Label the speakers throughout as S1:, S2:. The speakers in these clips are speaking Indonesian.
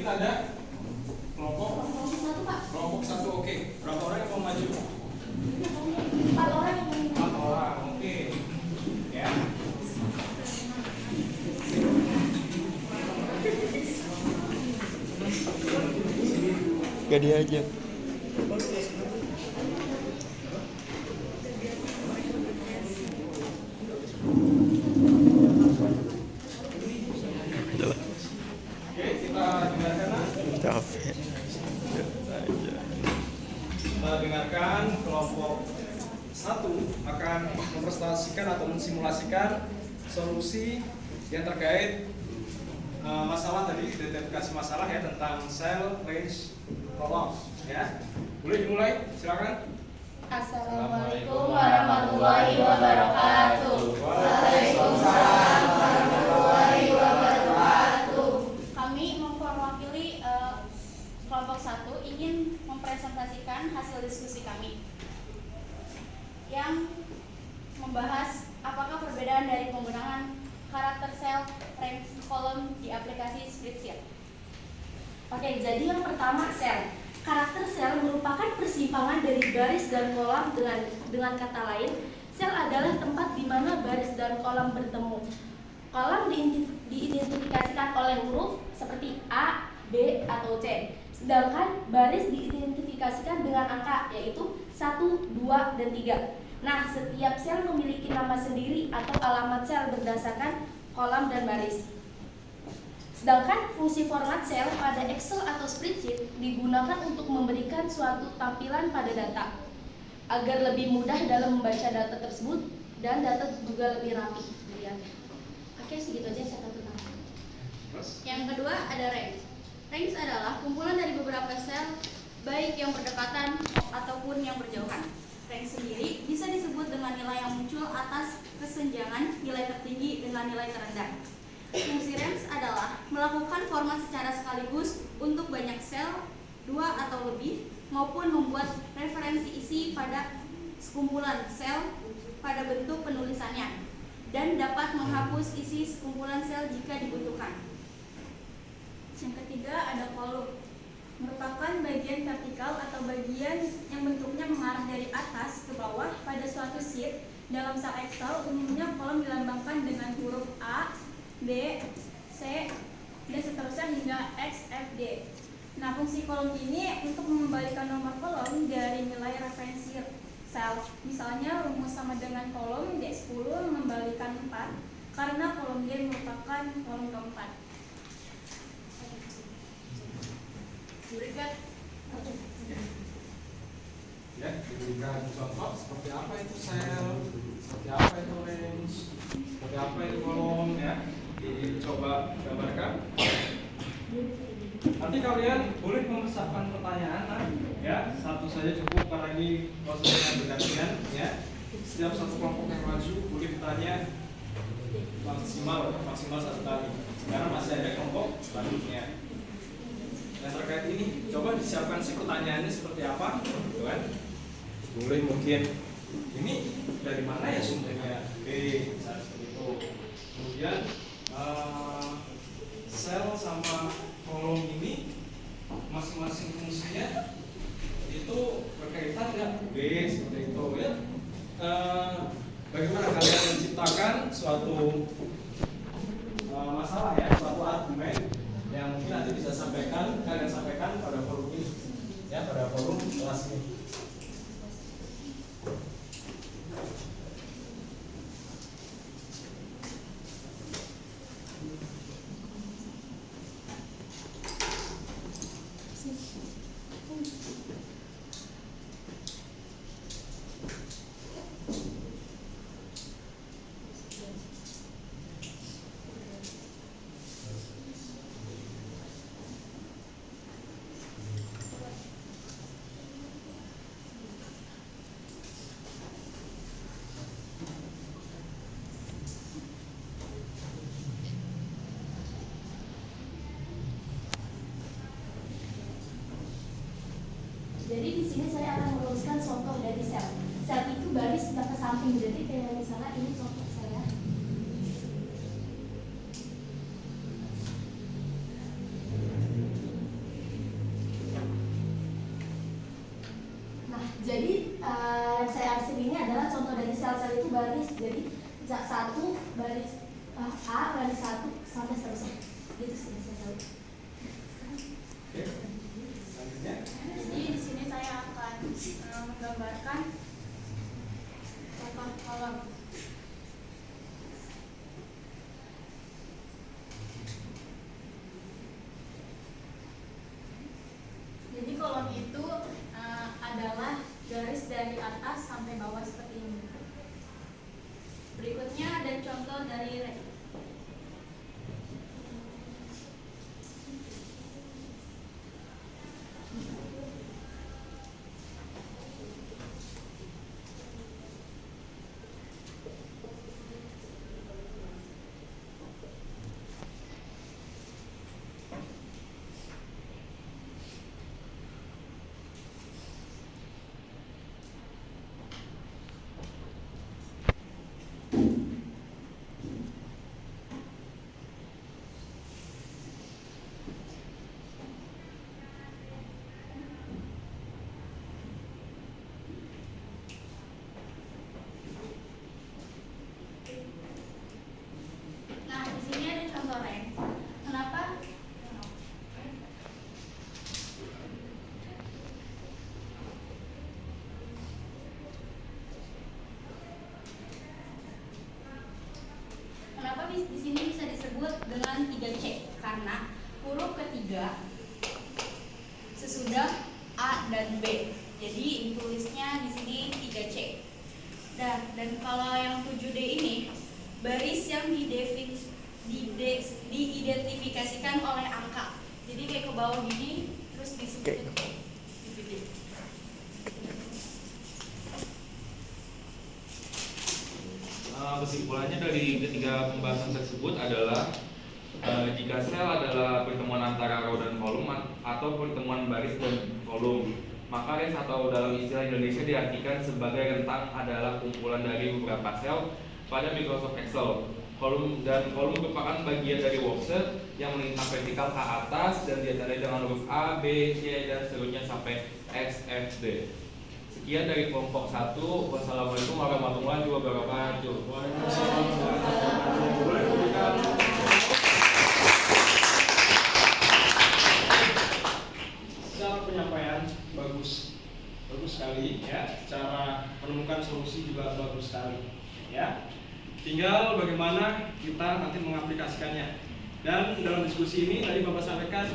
S1: kita ada kelompok satu, oke. Berapa orang yang mau maju?
S2: 4 orang.
S1: 4 orang, oke. Ya.
S3: Gak dia aja.
S1: Oke, kita dengarkan lah.
S3: Capek.
S1: Kita dengarkan kelompok 1 akan mempresentasikan atau mensimulasikan solusi yang terkait masalah tadi, identifikasi masalah ya tentang cell range columns ya. Boleh dimulai, silakan.
S2: Assalamualaikum warahmatullahi wabarakatuh. Waalaikumsalam warahmatullahi wabarakatuh. Kami mewakili kelompok 1 ingin mempresentasikan hasil diskusi kami yang membahas apakah perbedaan dari penggunaan karakter sel range column di aplikasi spreadsheet. Oke, jadi yang pertama sel. Karakter sel merupakan persimpangan dari baris dan kolom. Dengan kata lain, sel adalah tempat di mana baris dan kolom bertemu. Kolom diidentifikasikan oleh huruf seperti A, B, atau C. Sedangkan baris diidentifikasikan dengan angka, yaitu 1, 2, dan 3. Nah, setiap sel memiliki nama sendiri atau alamat sel berdasarkan kolom dan baris. Sedangkan fungsi format sel pada Excel atau spreadsheet digunakan untuk memberikan suatu tampilan pada data agar lebih mudah dalam membaca data tersebut dan data juga lebih rapi dilihatnya. Oke, segitu aja saya tentang. Yang kedua ada range. Range adalah kumpulan dari beberapa sel baik yang berdekatan ataupun yang berjauhan. Range sendiri bisa disebut dengan nilai yang muncul atas kesenjangan nilai tertinggi dengan nilai terendah. Fungsi range adalah melakukan format secara sekaligus untuk banyak sel, 2 atau lebih, maupun membuat referensi isi pada sekumpulan sel pada bentuk penulisannya, dan dapat menghapus isi sekumpulan sel jika dibutuhkan. Yang ketiga ada kolom, merupakan bagian vertikal atau bagian yang bentuknya mengarah dari atas ke bawah pada suatu sheet. Dalam sel Excel, umumnya kolom dilambangkan dengan huruf A, B, C, dan seterusnya hingga X, F, D. Nah, fungsi kolom ini untuk mengembalikan nomor kolom dari nilai referensi sel. Misalnya, rumus sama dengan kolom D10 mengembalikan 4 karena kolom D merupakan kolom keempat.
S1: Ya, diberikan contoh seperti apa itu sel, seperti apa itu range, seperti apa itu kolom ya. Dicoba gambarkan. Nanti kalian boleh memasukkan pertanyaan ya, satu saja cukup karena ini prosesnya bergantian ya. Setiap satu kelompok yang maju boleh ditanya maksimal 1 kali karena masih ada kelompok selanjutnya. Yang terkait ini coba disiapkan sih pertanyaannya seperti apa gitu kan. Boleh mungkin ini dari mana ya sumbernya B misalnya seperti itu. Kemudian sel sama kolom ini masing-masing fungsinya itu berkaitan ya B seperti itu ya. Bagaimana kalian menciptakan suatu masalah ya, suatu argumen yang mungkin nanti bisa kalian sampaikan pada forum ini ya, pada forum kelas ini.
S2: baris, jadi satu baris A baris 1 sampai seterusnya. Gitu sih saya tahu.
S1: Oke. Selanjutnya.
S2: Jadi di sini saya akan menggambarkan contoh kolom. Jadi kolom itu adalah garis dari atas sampai bawah seperti ini. Berikutnya ada contoh dari rank. Nah, di sini ada contoh rank. Kenapa? Kenapa di sini bisa disebut dengan 3C? Karena huruf ketiga sesudah A dan B. Jadi ditulisnya di sini 3C. Dan kalau yang 7D ini baris yang diidentifikasikan oleh angka. Jadi kayak ke bawah gini terus disebut DPD.
S4: Kesimpulannya dari ketiga pembahasan tersebut adalah jika sel adalah pertemuan antara row dan kolom atau pertemuan baris dan kolom, maka range atau dalam istilah Indonesia diartikan sebagai rentang adalah kumpulan dari beberapa sel pada Microsoft Excel. Kolom merupakan bagian dari worksheet yang melintang vertikal ke atas dan ditandai dengan huruf A, B, C, dan seterusnya sampai X, F, D. Sekian dari kelompok 1. Wassalamualaikum warahmatullahi wabarakatuh.
S1: Waalaikumsalam warahmatullahi wabarakatuh. Secara penyampaian bagus sekali ya. Cara menemukan solusi juga bagus sekali ya. Tinggal bagaimana kita nanti mengaplikasikannya. Dan dalam diskusi ini tadi Bapak sampaikan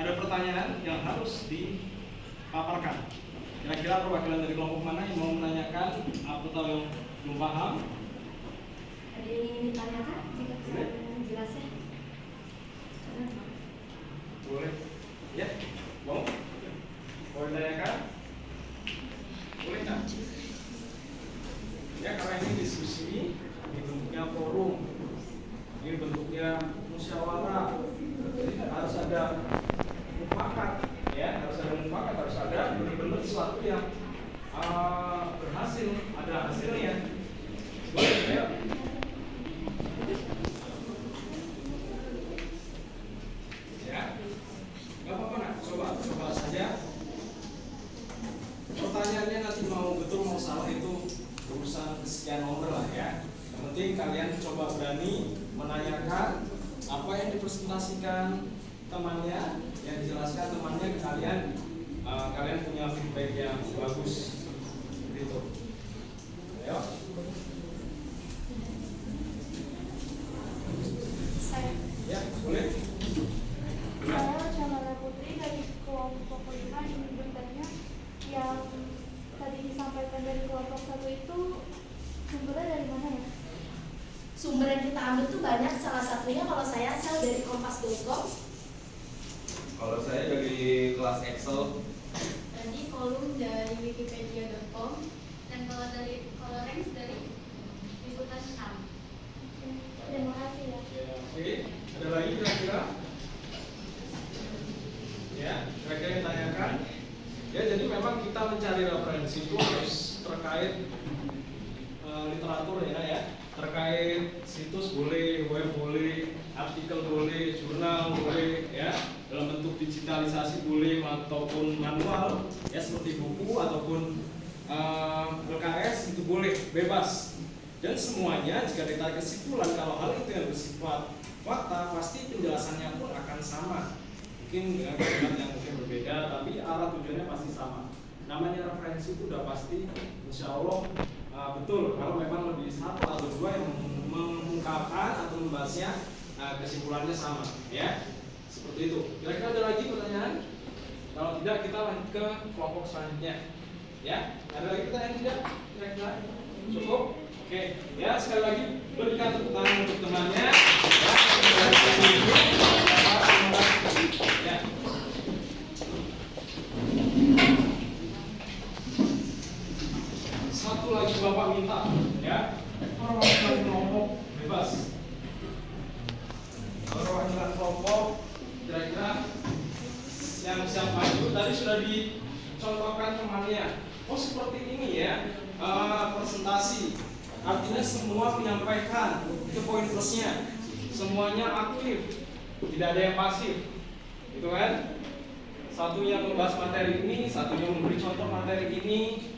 S1: ada pertanyaan yang harus dipaparkan. Kira-kira perwakilan dari kelompok mana yang mau menanyakan atau yang belum paham?
S2: Ada yang ingin ditanyakan? Jika saya jelasnya.
S1: Boleh. Ya, mau? Mau ditanyakan? Boleh kan? Ya, karena ini diskusi, ini bentuknya forum, ini bentuknya musyawarah, harus ada mufakat, ya, harus ada benar-benar sesuatu yang berhasil, ada hasilnya. Boleh, ya? Ya, nggak apa-apa nak, coba saja. Pertanyaannya nanti mau betul mau salah itu urusan sekian nomor lah ya. Yang penting kalian coba berani menanyakan apa yang dipresentasikan temannya, yang dijelaskan temannya ke kalian. Kalian punya feedback yang bagus, gitu. Ayo.
S2: Saya.
S1: Ya, boleh.
S5: Saya Camara Putri dari kelompok 5 ingin bertanya yang tadi disampaikan dari kelompok 1 itu sumbernya dari mana ya?
S2: Sumber yang kita ambil tuh banyak, salah satunya kalau saya dari kompas.com.
S4: Kalau saya dari kelas Excel.
S2: Tadi kolom dari wikipedia.com dan kalau ranks dari liputan 6.
S5: Terima kasih ya.
S1: Ya, oke. Ada lagi kira-kira? Ya, kira-kira yang tanyakan. Ya, jadi memang kita mencari referensi itu harus terkait literatur ya. Terkait situs boleh, web boleh, artikel boleh, jurnal boleh, ya. Dalam bentuk digitalisasi boleh ataupun manual, ya seperti buku ataupun LKS itu boleh, bebas. Dan semuanya jika ditarik kesimpulan kalau hal itu yang bersifat fakta, pasti penjelasannya pun akan sama. Mungkin dengan kalimat yang mungkin berbeda, tapi arah tujuannya pasti sama. Namanya referensi itu udah pasti, insya Allah betul. Kalau memang lebih satu atau dua yang mengungkapkan atau membahasnya, kesimpulannya sama, ya. Seperti itu. Kira-kira ada lagi pertanyaan? Kalau tidak, kita lanjut ke kelompok selanjutnya. Ya, ada lagi pertanyaan tidak? Kira-kira cukup? Oke, ya sekali lagi berikan tepuk tangan untuk temannya. Ya. Satu lagi Bapak minta, ya. Perwakilan kelompok bebas. Perwakilan kelompok, kira-kira yang siap maju tadi sudah dicontohkan temannya. Oh seperti ini ya, presentasi. Artinya semua menyampaikan, itu poin plusnya. Semuanya aktif, tidak ada yang pasif, gitu kan? Satunya membahas materi ini, satunya memberi contoh materi ini,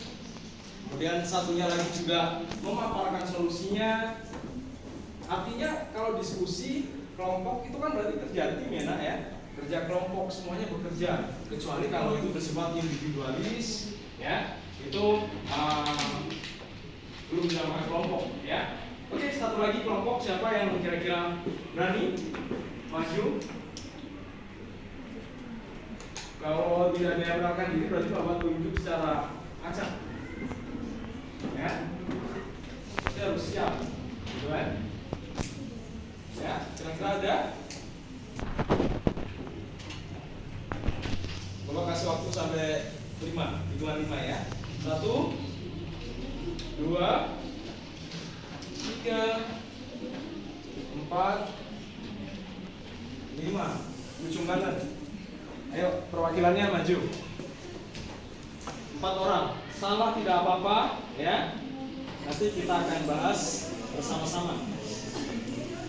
S1: kemudian satunya lagi juga memaparkan solusinya. Artinya kalau diskusi kelompok itu kan berarti kerja tim ya nak ya, kerja kelompok semuanya bekerja, kecuali kalau itu bersifat individualis ya, itu belum dinamakan kelompok ya. Oke, satu lagi kelompok, siapa yang kira-kira berani maju? Kalau tidak menyerahkan diri berarti Bapak tunjuk secara acak ya, kita harus siap gitu kan ya. Kira-kira ada? Bapak kasih waktu sampai 5, hitungan 5 ya. 1, 2, 3, 4, 5. Ujung kanan. Ayo perwakilannya maju. 4 orang. Salah tidak apa-apa ya. Nanti kita akan bahas bersama-sama.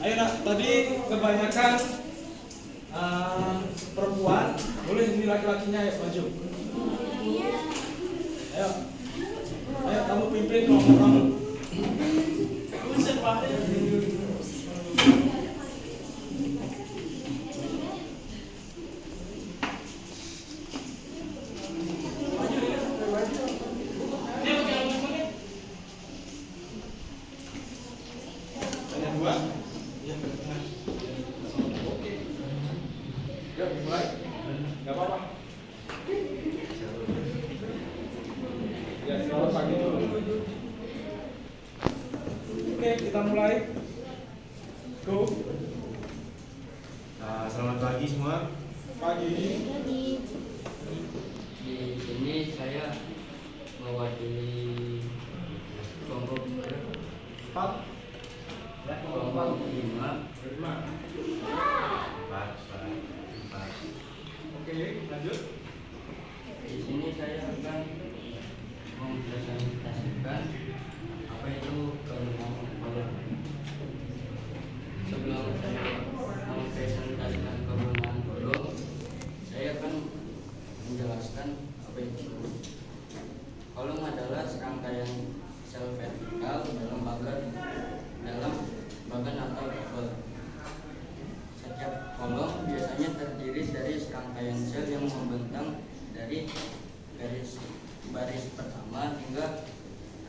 S1: Ayo nak, tadi kebanyakan perempuan, boleh ini laki-lakinya ayo maju. Ayo, ayo kamu pimpin kelompok kamu. Yang dua, yang bertengah. Oke. Yuk dimulai. Gak apa-apa. Ya selamat pagi dulu. Oke, kita mulai. Go.
S6: Selamat pagi semua.
S1: Pagi.
S7: Di sini saya mewakili kelompok
S1: 4. Ya,
S7: kelompok 5.
S1: 5. Oke, lanjut.
S7: Di sini saya akan mempresentasikan apa itu kemenangan kolom. Sebelum saya mempresentasikan kemenangan kolom, saya akan menjelaskan apa itu kolom. Kolom adalah serangkaian sel vertikal dalam bagan atau tabel. Setiap kolom biasanya terdiri dari serangkaian sel yang membentang dari baris pertama hingga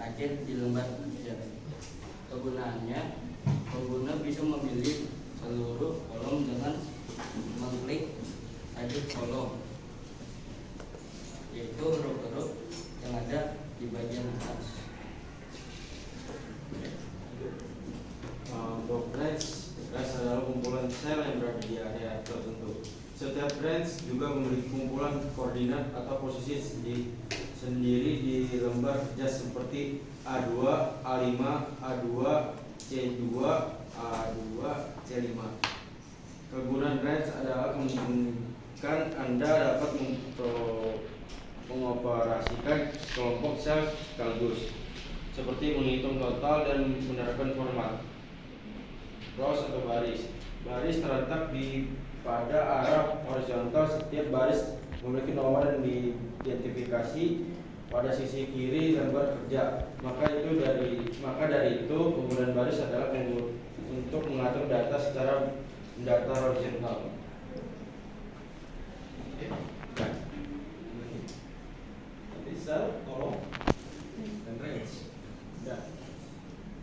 S7: akhir di lembar kerja. Kegunaannya, pengguna bisa memilih seluruh kolom dengan mengklik tajuk kolom, yaitu huruf-huruf yang ada di bagian atas.
S6: Untuk branch adalah kumpulan sel yang berada di area tertentu. Setiap branch juga memiliki kumpulan koordinat atau posisi sendiri di lembar kerja seperti A2, A5, A2, C2, A2, C5. Kegunaan branch adalah memungkinkan Anda dapat mengoperasikan kelompok sel sekaligus, seperti menghitung total dan menerapkan format rows atau baris. Baris terletak pada arah horizontal. Setiap baris memiliki nomor yang diidentifikasi pada sisi kiri lembar kerja. Maka dari itu penggunaan baris adalah untuk mengatur data secara data horizontal.
S1: Nanti sel, kolom, dan range. Ya.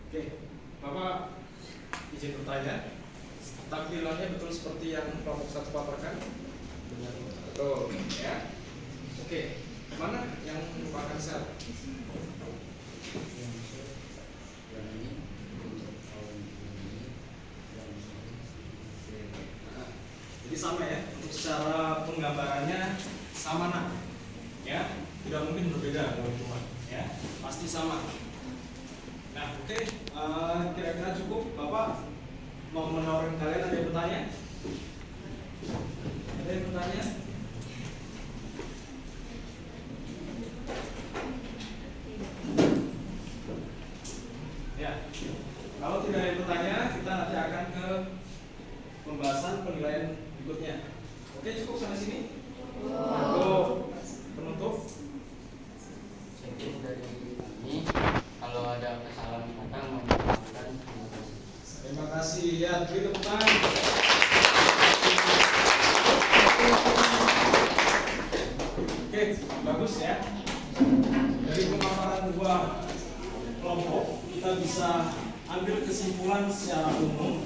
S1: Oke, Bapak izin bertanya. Tampilannya betul seperti yang kelompok 1 paparkan? Betul, ya. Oke, mana yang merupakan sel? Nah, jadi sama ya, untuk secara penggambarannya sama nak, ya, tidak mungkin berbeda teman-teman, ya, pasti sama. Nah, oke, kira-kira cukup, Bapak mau menawarkan kalian, ada yang bertanya? Ada yang bertanya? Ya, kalau tidak ada yang bertanya, kita nanti akan ke pembahasan penilaian berikutnya. Oke, cukup sampai sini. Untuk penutup.
S7: Cukup dari kami. Kalau ada kesalahan kata memaafkan.
S1: Terima kasih ya, beri tepuk tangan. Oke, bagus ya. Dari pemaparan dua kelompok kita bisa ambil kesimpulan secara umum,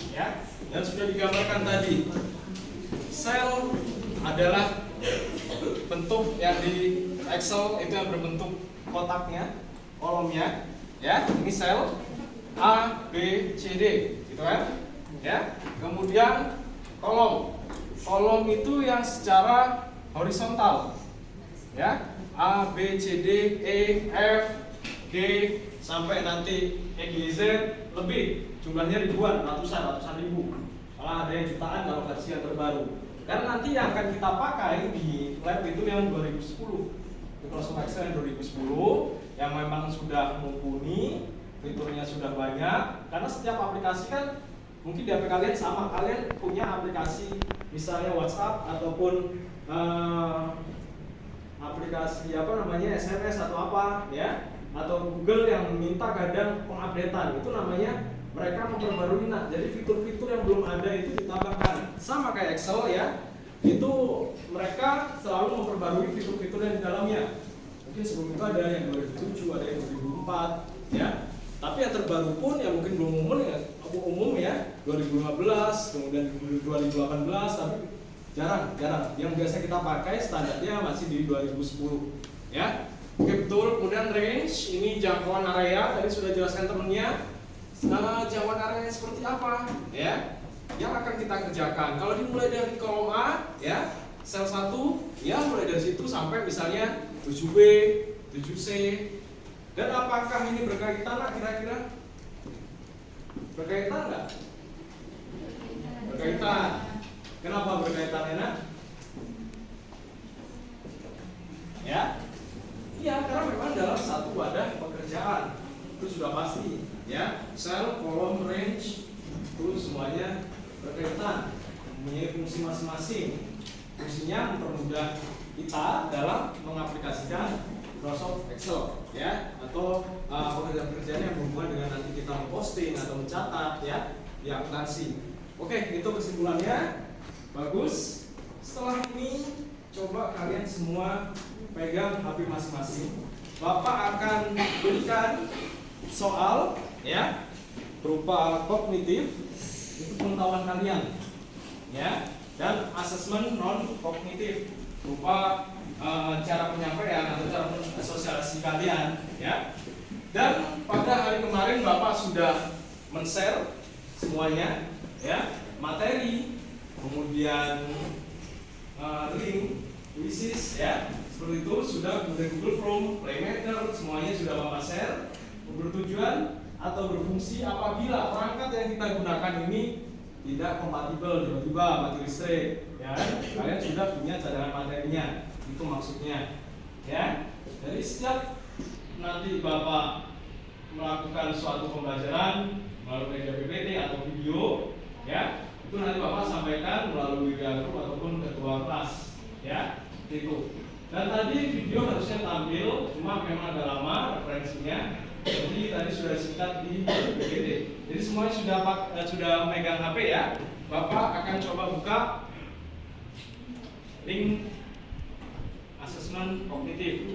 S1: ya. Dan sudah digambarkan tadi, sel adalah bentuk yang di Excel itu yang berbentuk kotaknya, kolomnya, ya. Ini sel A, B, C, D, gitu kan? Ya. Kemudian kolom. Kolom itu yang secara horizontal. Ya. A, B, C, D, E, F, G sampai nanti E, G, Z lebih. Jumlahnya ribuan, ratusan ribu. Malah ada yang jutaan kalau versi yang terbaru. Karena nanti yang akan kita pakai di lab itu yang 2010. Microsoft Excel yang 2010 yang memang sudah mumpuni, fiturnya sudah banyak. Karena setiap aplikasi kan mungkin di HP kalian sama, kalian punya aplikasi misalnya WhatsApp ataupun aplikasi SMS atau apa ya, atau Google yang minta kadang pengupdatean, itu namanya mereka memperbarui. Nah, jadi fitur-fitur yang belum ada itu ditambahkan. Sama kayak Excel ya, itu mereka selalu memperbarui fitur-fitur yang di dalamnya. Mungkin sebelum itu ada yang 2007, ada yang 2004 ya. Tapi yang terbaru pun yang mungkin belum umum ya 2015, kemudian 2018, tapi jarang. Yang biasa kita pakai standarnya masih di 2010 ya. Oke, betul. Kemudian range, ini jangkauan area, tadi sudah jelaskan temennya. Jangkauan area seperti apa ya yang akan kita kerjakan. Kalau dimulai dari kolom A ya, sel 1 ya, mulai dari situ sampai misalnya 7B, 7C. Dan apakah ini berkaitan lah kira-kira? Berkaitan nggak? Berkaitan. Kenapa berkaitan, enak? Ya? Iya, karena memang dalam satu wadah pekerjaan itu sudah pasti. Ya, sel, kolom, range, itu semuanya berkaitan, mempunyai fungsi masing-masing. Fungsinya mempermudah kita dalam mengaplikasikan Microsoft Excel, ya, atau pekerjaan-pekerjaan yang berhubungan dengan nanti kita memposting atau mencatat, ya, di akuntansi. Oke, itu kesimpulannya. Bagus. Setelah ini, coba kalian semua pegang HP masing-masing. Bapak akan berikan soal, ya, berupa kognitif, itu pengetahuan kalian, ya, dan asesmen non kognitif berupa cara penyampaian atau cara sosialisasi kalian, ya. Dan pada hari kemarin Bapak sudah men-share semuanya, ya, materi, kemudian link, quizzes, ya, seperti itu sudah, kemudian Google Form, Playmaker, semuanya sudah Bapak share. Bertujuan atau berfungsi apabila perangkat yang kita gunakan ini tidak kompatibel, tiba-tiba mati listrik, ya, kalian sudah punya cadangan materinya, itu maksudnya, ya. Jadi setiap nanti Bapak melakukan suatu pembelajaran melalui media PPT atau video, ya, itu nanti Bapak sampaikan melalui media grup ataupun ketua kelas, ya, itu. Dan tadi video harusnya tampil, cuma memang agak lama referensinya. Jadi tadi sudah singkat di PPT. Jadi semuanya sudah megang HP ya. Bapak akan coba buka link asesmen kognitif.